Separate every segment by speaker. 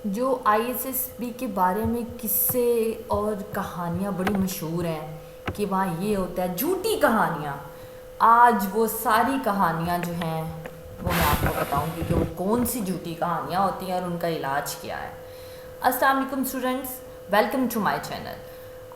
Speaker 1: जो आईएसएसबी के बारे में किस्से और कहानियाँ बड़ी मशहूर हैं कि वहाँ ये होता है, झूठी कहानियाँ। आज वो सारी कहानियाँ जो हैं वो मैं आपको बताऊंगी कि वो कौन सी झूठी कहानियाँ होती हैं और उनका इलाज क्या है। अस्सलाम वालेकुम students, welcome to my channel.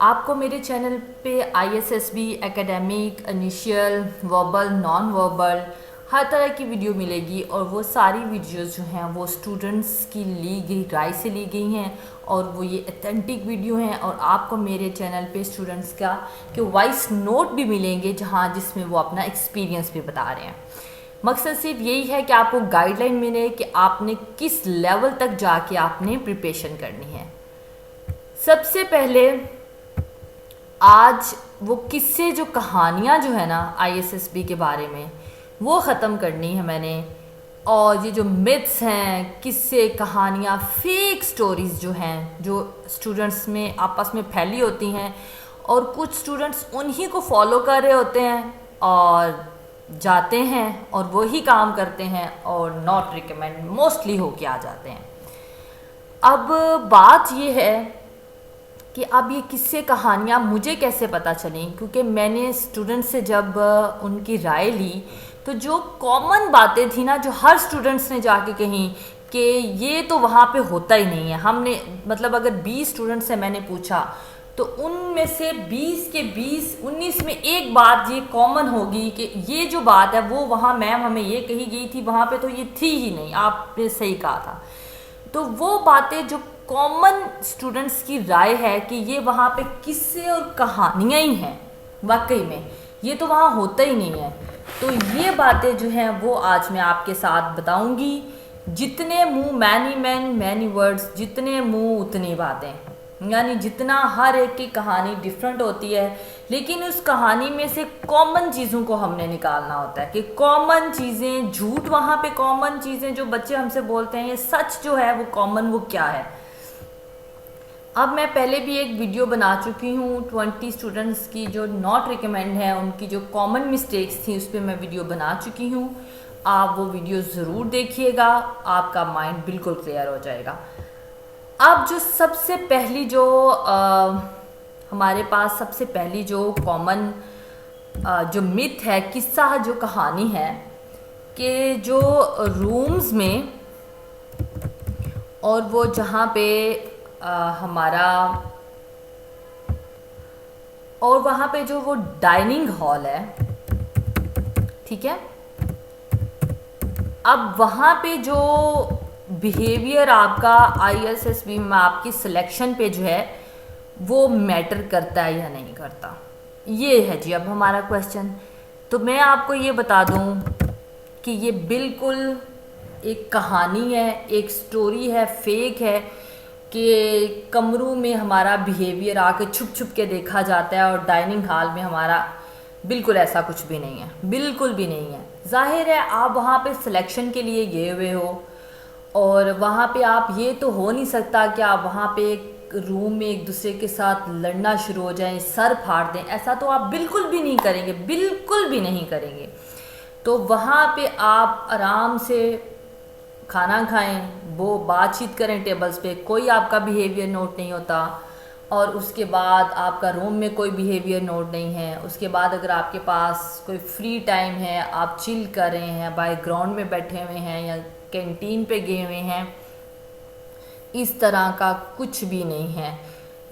Speaker 1: आपको मेरे चैनल पे ISSB academic, initial, verbal, non verbal हर तरह की वीडियो मिलेगी और वो सारी वीडियोस जो हैं वो स्टूडेंट्स की ली गई राय से ली गई हैं और वो ये ऑथेंटिक वीडियो हैं। और आपको मेरे चैनल पे स्टूडेंट्स का कि वॉइस नोट भी मिलेंगे जिसमें वो अपना एक्सपीरियंस भी बता रहे हैं। मकसद सिर्फ यही है कि आपको गाइडलाइन मिले कि आपने किस लेवल तक जाके आपने प्रिपरेशन करनी है। सबसे पहले आज वो किस्से जो कहानियाँ जो है ना आईएसएसबी के बारे में वो ख़त्म करनी है मैंने। और ये जो मिथ्स हैं, किस्से, कहानियाँ, फेक स्टोरीज़ जो हैं जो स्टूडेंट्स में आपस में फैली होती हैं और कुछ स्टूडेंट्स उन्हीं को फॉलो कर रहे होते हैं और जाते हैं और वही काम करते हैं और नॉट रिकमेंड मोस्टली होके आ जाते हैं। अब बात ये है कि अब ये किस्से कहानियाँ मुझे कैसे पता चली, क्योंकि मैंने स्टूडेंट से जब उनकी राय ली तो जो कॉमन बातें थी ना जो हर स्टूडेंट्स ने जाके कहीं कि ये तो वहाँ पे होता ही नहीं है। हमने मतलब अगर 20 स्टूडेंट से मैंने पूछा तो उनमें से 20 के 20 19 में एक बात ये कॉमन होगी कि ये जो बात है वो वहाँ मैम हमें ये कही गई थी, वहाँ पे तो ये थी ही नहीं, आपने सही कहा था। तो वो बातें जो कॉमन स्टूडेंट्स की राय है कि ये वहाँ पे किस्से और कहानियाँ ही हैं, वाकई में ये तो वहाँ होता ही नहीं है। तो ये बातें जो हैं वो आज मैं आपके साथ बताऊंगी। जितने मुंह मैनी मैन मैनी वर्ड्स, जितने मुंह उतनी बातें, यानी जितना हर एक की कहानी डिफरेंट होती है लेकिन उस कहानी में से कॉमन चीज़ों को हमने निकालना होता है कि कॉमन चीज़ें, झूठ वहाँ पे कॉमन चीज़ें जो बच्चे हमसे बोलते हैं, ये सच जो है वो कॉमन वो क्या है। अब मैं पहले भी एक वीडियो बना चुकी हूँ 20 स्टूडेंट्स की जो नॉट रिकमेंड है, उनकी जो कॉमन मिस्टेक्स थी उस पर मैं वीडियो बना चुकी हूँ। आप वो वीडियो ज़रूर देखिएगा, आपका माइंड बिल्कुल क्लियर हो जाएगा। अब जो सबसे पहली जो हमारे पास सबसे पहली जो कॉमन जो मिथ है, किस्सा जो कहानी है कि जो रूम्स में और वो जहाँ पे हमारा और वहाँ पे जो वो डाइनिंग हॉल है, ठीक है, अब वहाँ पे जो बिहेवियर आपका आईएसएसबी में आपकी सिलेक्शन पे जो है वो मैटर करता है या नहीं करता, ये है जी अब हमारा क्वेश्चन। तो मैं आपको ये बता दूं कि ये बिल्कुल एक कहानी है, एक स्टोरी है, फेक है कि कमरों में हमारा बिहेवियर आके छुप छुप के देखा जाता है और डाइनिंग हॉल में हमारा बिल्कुल ऐसा कुछ भी नहीं है, बिल्कुल भी नहीं है। जाहिर है आप वहाँ पे सिलेक्शन के लिए गए हुए हो और वहाँ पे आप ये तो हो नहीं सकता कि आप वहाँ पे एक रूम में एक दूसरे के साथ लड़ना शुरू हो जाएं, सर फाड़ दें, ऐसा तो आप बिल्कुल भी नहीं करेंगे, बिल्कुल भी नहीं करेंगे। तो वहाँ पे आप आराम से खाना खाएं, वो बातचीत करें टेबल्स पे, कोई आपका बिहेवियर नोट नहीं होता। और उसके बाद आपका रूम में कोई बिहेवियर नोट नहीं है। उसके बाद अगर आपके पास कोई फ्री टाइम है, आप चिल कर रहे हैं, बाय ग्राउंड में बैठे हुए हैं या कैंटीन पे गए हुए हैं, इस तरह का कुछ भी नहीं है।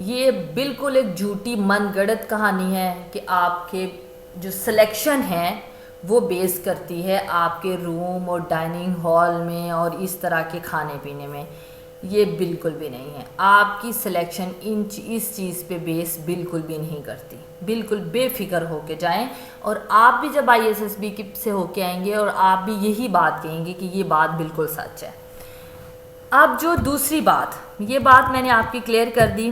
Speaker 1: ये बिल्कुल एक झूठी मनगढ़ंत कहानी है कि आपके जो सिलेक्शन है वो बेस करती है आपके रूम और डाइनिंग हॉल में और इस तरह के खाने पीने में। ये बिल्कुल भी नहीं है। आपकी सिलेक्शन इस चीज़ पे बेस बिल्कुल भी नहीं करती। बिल्कुल बेफिक्र होके जाएं और आप भी जब आईएसएसबी से होके आएंगे और आप भी यही बात कहेंगे कि ये बात बिल्कुल सच है। अब जो दूसरी बात, ये बात मैंने आपकी क्लियर कर दी।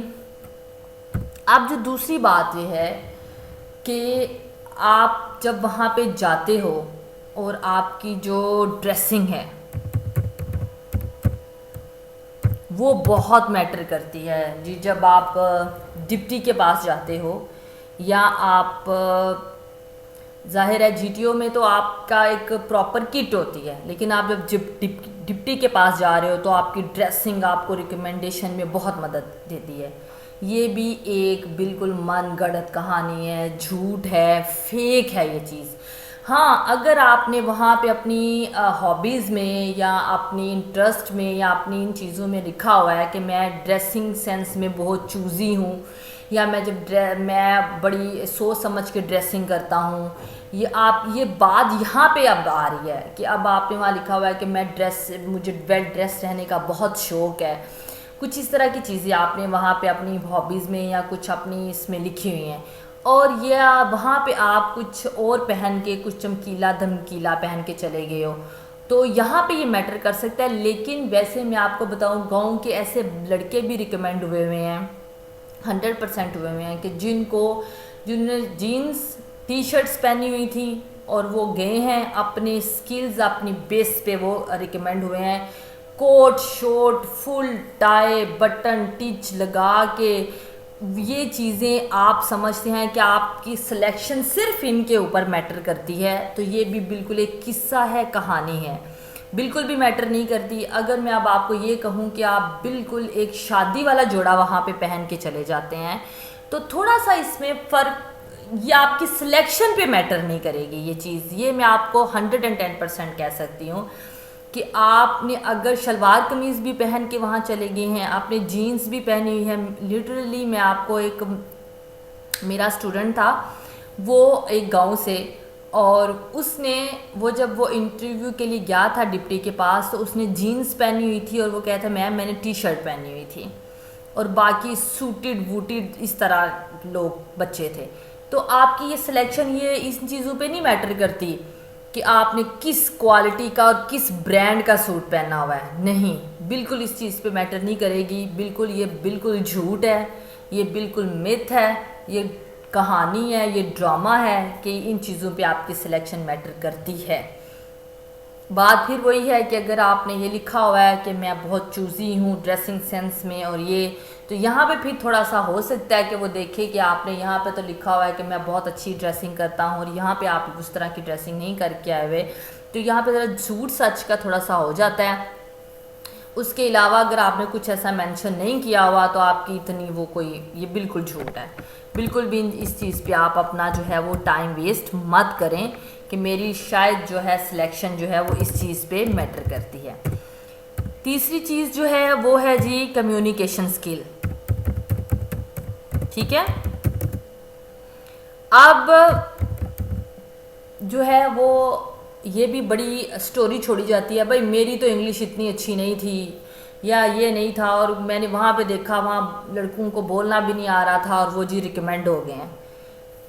Speaker 1: अब जो दूसरी बात ये है कि आप जब वहाँ पे जाते हो और आपकी जो ड्रेसिंग है वो बहुत मैटर करती है जी। जब आप डिप्टी के पास जाते हो या आप जाहिर है जीटीओ में तो आपका एक प्रॉपर किट होती है, लेकिन आप जब डिप्टी के पास जा रहे हो तो आपकी ड्रेसिंग आपको रिकमेंडेशन में बहुत मदद देती है। ये भी एक बिल्कुल मनगढ़ंत कहानी है, झूठ है, फेक है ये चीज़। हाँ, अगर आपने वहाँ पे अपनी हॉबीज़ में या अपनी इंटरेस्ट में या अपनी इन चीज़ों में लिखा हुआ है कि मैं ड्रेसिंग सेंस में बहुत चूज़ी हूँ, या मैं बड़ी सोच समझ के ड्रेसिंग करता हूँ, ये बात यहाँ पे अब आ रही है कि अब आपने वहाँ लिखा हुआ है कि मुझे वेल ड्रेस रहने का बहुत शौक़ है, कुछ इस तरह की चीज़ें आपने वहाँ पे अपनी हॉबीज़ में या कुछ अपनी इसमें लिखी हुई हैं, और या वहाँ पे आप कुछ और पहन के कुछ चमकीला धमकीला पहन के चले गए हो, तो यहाँ पे ये मैटर कर सकता है। लेकिन वैसे मैं आपको बताऊँ, गाँव के ऐसे लड़के भी रिकमेंड हुए हुए हैं, 100% हुए हुए हैं कि जिन्होंने जीन्स टी शर्ट्स पहनी हुई थी और वो गए हैं अपने स्किल्स अपनी बेस पे वो रिकमेंड हुए हैं, कोट शोट फुल टाई बटन टिच लगा के। ये चीज़ें आप समझते हैं कि आपकी सिलेक्शन सिर्फ इनके ऊपर मैटर करती है, तो ये भी बिल्कुल एक किस्सा है, कहानी है, बिल्कुल भी मैटर नहीं करती। अगर मैं अब आपको ये कहूँ कि आप बिल्कुल एक शादी वाला जोड़ा वहाँ पे पहन के चले जाते हैं, तो थोड़ा सा इसमें फ़र्क, ये आपकी सिलेक्शन पे मैटर नहीं करेगी ये चीज़, ये मैं आपको 110% कह सकती हूँ कि आपने अगर शलवार कमीज़ भी पहन के वहाँ चले गए हैं, आपने जीन्स भी पहनी हुई है। लिटरली मैं आपको मेरा स्टूडेंट था वो एक गांव से, और वो जब वो इंटरव्यू के लिए गया था डिप्टी के पास, तो उसने जीन्स पहनी हुई थी और वो कहता था मैम मैंने टी शर्ट पहनी हुई थी, और बाकी सूटेड वूटेड इस तरह लोग बच्चे थे। तो आपकी ये सिलेक्शन ये इन चीज़ों पे नहीं मैटर करती कि आपने किस क्वालिटी का और किस ब्रांड का सूट पहना हुआ है, नहीं, बिल्कुल इस चीज़ पे मैटर नहीं करेगी। ये बिल्कुल झूठ है, ये बिल्कुल मिथ है, ये कहानी है, ये ड्रामा है कि इन चीज़ों पे आपकी सिलेक्शन मैटर करती है। बात फिर वही है कि अगर आपने ये लिखा हुआ है कि मैं बहुत चूज़ी हूँ ड्रेसिंग सेंस में, और ये तो यहाँ पे फिर थोड़ा सा हो सकता है कि वो देखे कि आपने यहाँ पे तो लिखा हुआ है कि मैं बहुत अच्छी ड्रेसिंग करता हूँ और यहाँ पे आप उस तरह की ड्रेसिंग नहीं करके आए हुए, तो यहाँ पे ज़रा झूठ सच का थोड़ा सा हो जाता है। उसके अलावा अगर आपने कुछ ऐसा मेंशन नहीं किया हुआ तो आपकी इतनी वो कोई, ये बिल्कुल झूठ है। बिल्कुल भी इस चीज़ पे आप अपना जो है वो टाइम वेस्ट मत करें कि मेरी शायद जो है सिलेक्शन जो है वो इस चीज़ पे मैटर करती है। तीसरी चीज़ जो है वो है जी कम्युनिकेशन स्किल, ठीक है। अब जो है वो ये भी बड़ी स्टोरी छोड़ी जाती है, भाई मेरी तो इंग्लिश इतनी अच्छी नहीं थी या ये नहीं था, और मैंने वहाँ पे देखा वहाँ लड़कों को बोलना भी नहीं आ रहा था और वो जी रिकमेंड हो गए हैं।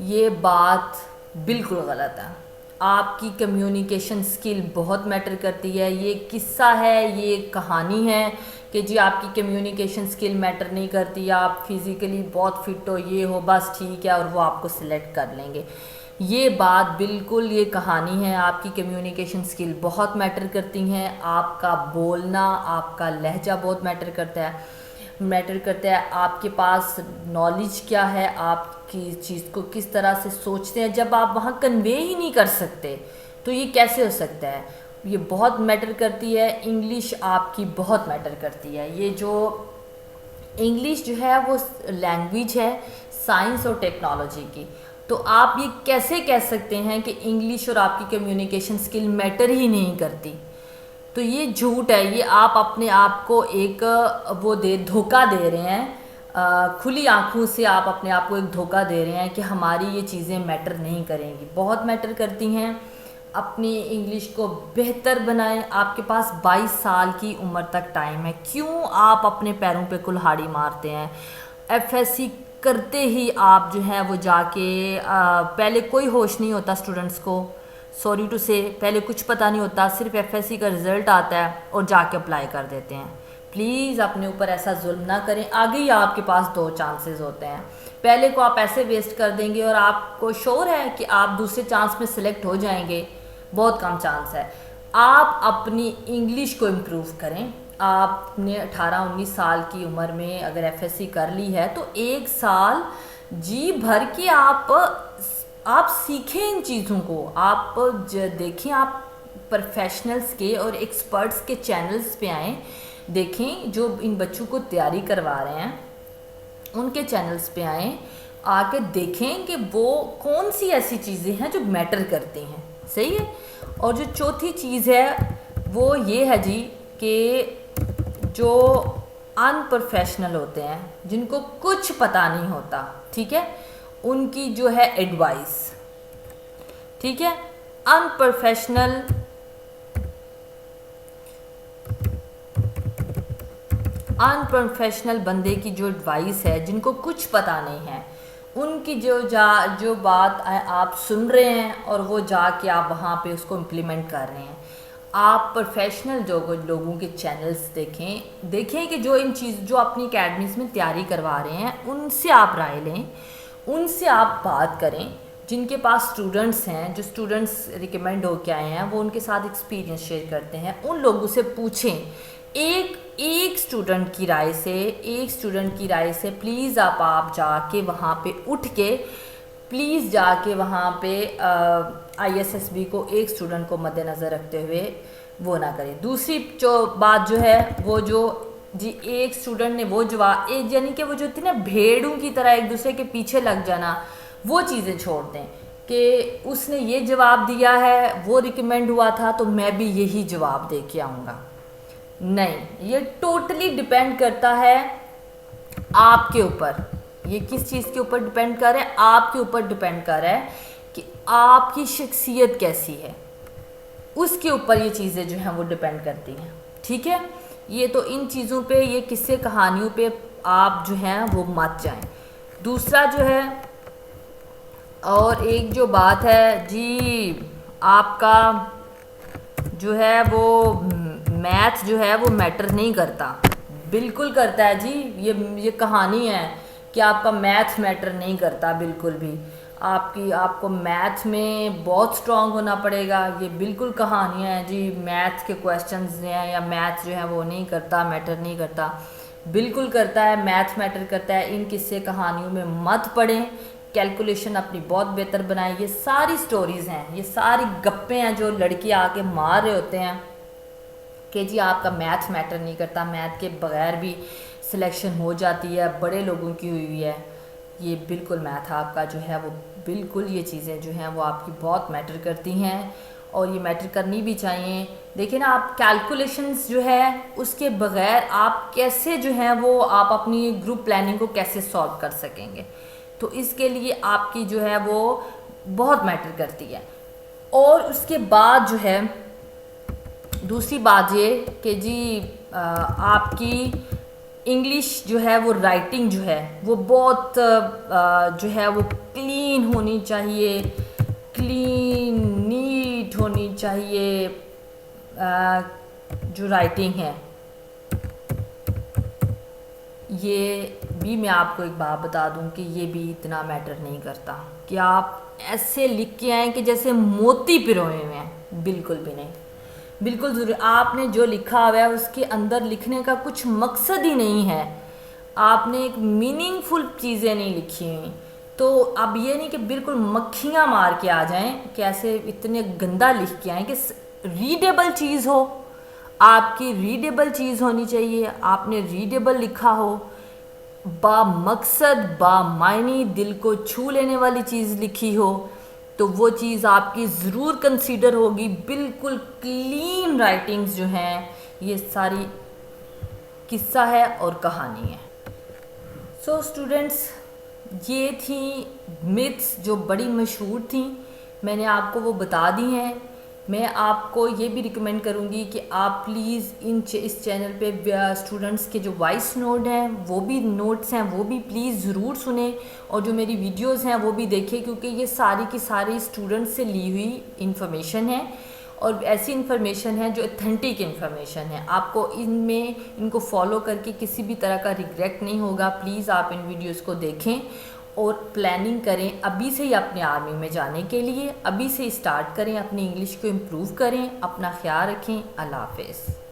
Speaker 1: ये बात बिल्कुल गलत है। आपकी कम्युनिकेशन स्किल बहुत मैटर करती है। ये किस्सा है, ये कहानी है कि जी आपकी कम्युनिकेशन स्किल मैटर नहीं करती, आप फिज़िकली बहुत फिट हो, ये हो, बस ठीक है, और वो आपको सिलेक्ट कर लेंगे। ये बात बिल्कुल, ये कहानी है। आपकी कम्युनिकेशन स्किल बहुत मैटर करती हैं। आपका बोलना, आपका लहजा बहुत मैटर करता है। आपके पास नॉलेज क्या है, आपकी चीज़ को किस तरह से सोचते हैं। जब आप वहाँ कन्वे ही नहीं कर सकते तो ये कैसे हो सकता है। ये बहुत मैटर करती है। इंग्लिश आपकी बहुत मैटर करती है। ये जो इंग्लिश जो है वो लैंग्वेज है साइंस और टेक्नोलॉजी की। तो आप ये कैसे कह सकते हैं कि इंग्लिश और आपकी कम्युनिकेशन स्किल मैटर ही नहीं करती। तो ये झूठ है। ये आप अपने आप को एक धोखा दे रहे हैं। खुली आंखों से आप अपने आप को एक धोखा दे रहे हैं कि हमारी ये चीज़ें मैटर नहीं करेंगी। बहुत मैटर करती हैं। अपनी इंग्लिश को बेहतर बनाएं। आपके पास 22 साल की उम्र तक टाइम है। क्यों आप अपने पैरों पे कुल्हाड़ी मारते हैं। एफएससी करते ही आप जो है वो जाके पहले कोई होश नहीं होता स्टूडेंट्स को, सॉरी टू से, पहले कुछ पता नहीं होता, सिर्फ एफएससी का रिज़ल्ट आता है और जाके अप्लाई कर देते हैं। प्लीज़ अपने ऊपर ऐसा जुल्म ना करें। आगे ही आपके पास 2 चांसेस होते हैं। पहले को आप ऐसे वेस्ट कर देंगे और आपको श्योर है कि आप दूसरे चांस में सिलेक्ट हो जाएंगे, बहुत कम चांस है। आप अपनी इंग्लिश को इम्प्रूव करें। आपने 18-19 साल की उम्र में अगर एफएससी कर ली है तो 1 साल जी भर के आप आप सीखें इन चीज़ों को, आप देखें, आप प्रोफेशनल्स के और एक्सपर्ट्स के चैनल्स पे आएँ, देखें जो इन बच्चों को तैयारी करवा रहे हैं उनके चैनल्स पे आएँ, आके देखें कि वो कौन सी ऐसी चीज़ें हैं जो मैटर करती हैं। सही है। और जो चौथी चीज़ है वो ये है जी कि जो अनप्रोफेशनल होते हैं, जिनको कुछ पता नहीं होता, ठीक है, उनकी जो है एडवाइस, ठीक है, अनप्रोफेशनल बंदे की जो एडवाइस है, जिनको कुछ पता नहीं है, उनकी जो बात आप सुन रहे हैं और वो जाके आप वहाँ पे उसको इम्प्लीमेंट कर रहे हैं। आप प्रोफेशनल लोगों के चैनल्स देखें कि जो इन चीज़ जो अपनी अकेडमीज़ में तैयारी करवा रहे हैं उनसे आप राय लें, उनसे आप बात करें। जिनके पास स्टूडेंट्स हैं, जो स्टूडेंट्स रिकमेंड होके आए हैं, वो उनके साथ एक्सपीरियंस शेयर करते हैं, उन लोगों से पूछें। एक स्टूडेंट की राय से प्लीज़ आप जाके वहाँ पे उठ के प्लीज़ जाके वहाँ पे ISSB को एक स्टूडेंट को मद्देनज़र रखते हुए वो ना करें। दूसरी जो बात जो है वो जो जी एक स्टूडेंट ने वो जवाब यानी कि वो जो इतने भेड़ों की तरह एक दूसरे के पीछे लग जाना, वो चीज़ें छोड़ दें कि उसने ये जवाब दिया है, वो रिकमेंड हुआ था तो मैं भी यही जवाब दे के आऊँगा। नहीं, ये टोटली डिपेंड करता है आपके ऊपर। ये किस चीज़ के ऊपर डिपेंड कर रहा है? आपके ऊपर डिपेंड कर रहा है कि आपकी शख्सियत कैसी है, उसके ऊपर ये चीज़ें जो हैं वो डिपेंड करती हैं। ठीक है, ये तो इन चीज़ों पे, ये किस्से कहानियों पे आप जो हैं वो मत जाएं। दूसरा जो है, और एक जो बात है जी, आपका जो है वो मैथ जो है वो मैटर नहीं करता। बिल्कुल करता है जी, ये कहानी है कि आपका मैथ मैटर नहीं करता बिल्कुल भी। आपको मैथ में बहुत स्ट्रांग होना पड़ेगा, ये बिल्कुल कहानियाँ हैं जी। मैथ के क्वेश्चंस हैं या मैथ जो है वो नहीं करता, मैटर नहीं करता। बिल्कुल करता है, मैथ मैटर करता है। इन किस्से कहानियों में मत पढ़ें, कैलकुलेशन अपनी बहुत बेहतर बनाएं। ये सारी स्टोरीज़ हैं, ये सारी गप्पे हैं जो लड़के आके मार रहे होते हैं कि जी आपका मैथ मैटर नहीं करता, मैथ के बगैर भी सिलेक्शन हो जाती है, बड़े लोगों की हुई है। ये बिल्कुल मैथ आपका जो है वो बिल्कुल, ये चीज़ें जो हैं वो आपकी बहुत मैटर करती हैं और ये मैटर करनी भी चाहिए। देखिए ना, आप कैलकुलेशंस जो है उसके बगैर आप कैसे जो है वो आप अपनी ग्रुप प्लानिंग को कैसे सॉल्व कर सकेंगे, तो इसके लिए आपकी जो है वो बहुत मैटर करती है। और उसके बाद जो है दूसरी बात ये कि जी आपकी इंग्लिश जो है वो राइटिंग जो है वो बहुत जो है वो क्लीन होनी चाहिए, क्लीन नीट होनी चाहिए। जो राइटिंग है, ये भी मैं आपको एक बात बता दूं कि ये भी इतना मैटर नहीं करता कि आप ऐसे लिख के आए कि जैसे मोती पिरोए हुए हैं। बिल्कुल भी नहीं, बिल्कुल ज़रूरी। आपने जो लिखा हुआ है उसके अंदर लिखने का कुछ मकसद ही नहीं है, आपने एक मीनिंगफुल चीज़ें नहीं लिखी हुई। तो अब ये नहीं कि बिल्कुल मक्खियाँ मार के आ जाएं कि ऐसे इतने गंदा लिख के आएँ कि रीडेबल चीज़ हो, आपकी रीडेबल चीज़ होनी चाहिए। आपने रीडेबल लिखा हो, बा मकसद बा मायनी दिल को छू लेने वाली चीज़ लिखी हो, तो वो चीज़ आपकी ज़रूर कंसीडर होगी। बिल्कुल क्लीन राइटिंग्स जो हैं, ये सारी किस्सा है और कहानी है। सो स्टूडेंट्स, ये थी मिथ्स जो बड़ी मशहूर थी, मैंने आपको वो बता दी हैं। मैं आपको ये भी रिकमेंड करूँगी कि आप प्लीज़ इस चैनल पे स्टूडेंट्स के जो वॉइस नोट्स हैं वो भी प्लीज़ ज़रूर सुने, और जो मेरी वीडियोस हैं वो भी देखें, क्योंकि ये सारी की सारी स्टूडेंट्स से ली हुई इन्फॉर्मेशन है और ऐसी इन्फॉर्मेशन है जो ऑथेंटिक इन्फॉर्मेशन है। आपको इनको फॉलो करके किसी भी तरह का रिग्रेट नहीं होगा। प्लीज़ आप इन वीडियोज़ को देखें और प्लानिंग करें अभी से ही अपने आर्मी में जाने के लिए। अभी से स्टार्ट करें, अपनी इंग्लिश को इम्प्रूव करें। अपना ख्याल रखें। अल्लाह हाफ़िज़।